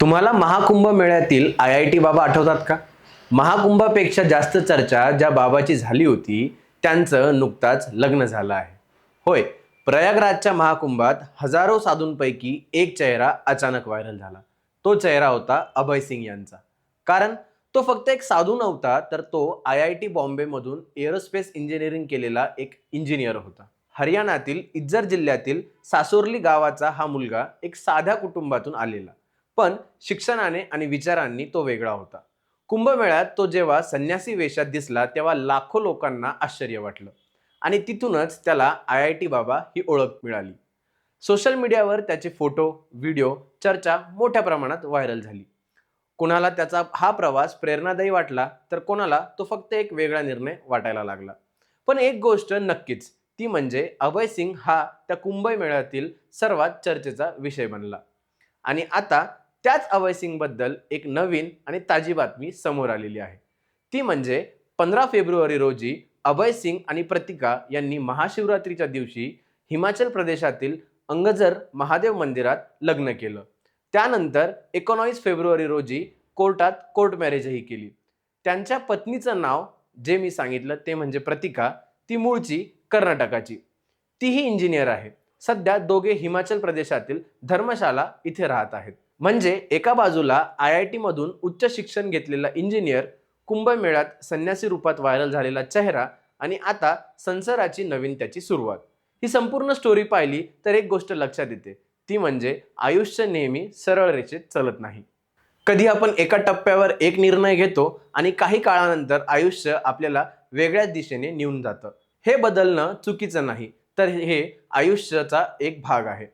तुम्हाला महाकुंभ मेळ्यातील IIT बाबा आठवतात का? महाकुंभापेक्षा जास्त चर्चा ज्या बाबाची झाली होती त्यांचं नुकताच लग्न झालं आहे. होय, प्रयागराजच्या महाकुंभात हजारो साधूंपैकी एक चेहरा अचानक व्हायरल झाला. तो चेहरा होता अभय सिंग यांचा. कारण तो फक्त एक साधू नव्हता, तर तो IIT बॉम्बेमधून एरोस्पेस इंजिनिअरिंग केलेला एक इंजिनियर होता. हरियाणातील इज्जर जिल्ह्यातील सासोर्ली गावाचा हा मुलगा एक साध्या कुटुंबातून आलेला, पण शिक्षणाने आणि विचारांनी तो वेगळा होता. कुंभमेळ्यात तो जेव्हा संन्यासी वेशात दिसला तेव्हा लाखो लोकांना आश्चर्य वाटलं आणि तिथूनच त्याला IIT बाबा ही ओळख मिळाली. सोशल मीडियावर त्याचे फोटो, व्हिडिओ, चर्चा मोठ्या प्रमाणात व्हायरल झाली. कोणाला त्याचा हा प्रवास प्रेरणादायी वाटला, तर कोणाला तो फक्त एक वेगळा निर्णय वाटायला लागला. पण एक गोष्ट नक्कीच, ती म्हणजे अभय सिंग हा त्या कुंभमेळ्यातील सर्वात चर्चेचा विषय बनला. आणि आता त्याच अभय सिंगबद्दल एक नवीन आणि ताजी बातमी समोर आलेली आहे. ती म्हणजे 15 फेब्रुवारी रोजी अभय सिंग आणि प्रतिका यांनी महाशिवरात्रीच्या दिवशी हिमाचल प्रदेशातील अंगझर महादेव मंदिरात लग्न केलं. त्यानंतर 19 फेब्रुवारी रोजी कोर्टात कोर्ट मॅरेजही केली. त्यांच्या पत्नीचं नाव जे मी सांगितलं ते म्हणजे प्रतिका. ती मूळची कर्नाटकाची. तीही इंजिनियर आहे. सध्या दोघे हिमाचल प्रदेशातील धर्मशाला इथे राहत आहेत. म्हणजे एका बाजूला IIT मधून उच्च शिक्षण घेतलेला इंजिनियर, कुंभमेळ्यात संन्यासी रूपात व्हायरल झालेला चेहरा आणि आता संसाराची नवीन त्याची सुरुवात. ही संपूर्ण स्टोरी पाहिली तर एक गोष्ट लक्षात येते, ती म्हणजे आयुष्य नेहमी सरळ रेषेत चालत नाही. कधी आपण एका टप्प्यावर एक निर्णय घेतो आणि काही काळानंतर आयुष्य आपल्याला वेगळ्याच दिशेने नेऊन जातं. हे बदलणं चुकीचं नाही, तर हे आयुष्याचा एक भाग आहे.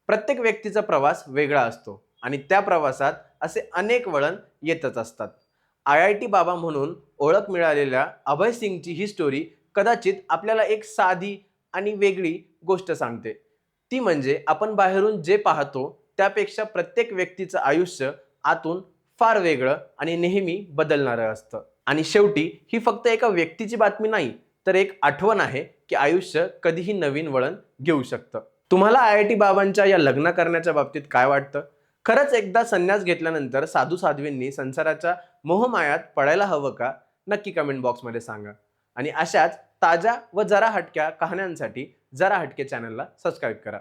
प्रत्येक व्यक्तीचा प्रवास वेगळा असतो आणि त्या प्रवासात असे अनेक वळण येतच असतात. IIT बाबा म्हणून ओळख मिळालेल्या अभय सिंगची ही स्टोरी कदाचित आपल्याला एक साधी आणि वेगळी गोष्ट सांगते. ती म्हणजे आपण बाहेरून जे पाहतो त्यापेक्षा प्रत्येक व्यक्तीचं आयुष्य आतून फार वेगळं आणि नेहमी बदलणारं असतं. आणि शेवटी ही फक्त एका व्यक्तीची बातमी नाही, तर एक आठवण आहे की आयुष्य कधीही नवीन वळण घेऊ शकतं. तुम्हाला IIT बाबांच्या या लग्न करण्याच्या बाबतीत काय वाटतं? खरंच एकदा संन्यास घेतल्यानंतर साधू साध्वींनी संसाराच्या मोहमायात पडायला हवं का? नक्की कमेंट बॉक्समध्ये सांगा. आणि अशाच ताज्या व जरा हटक्या कहाण्यांसाठी जरा हटके चॅनलला सबस्क्राईब करा.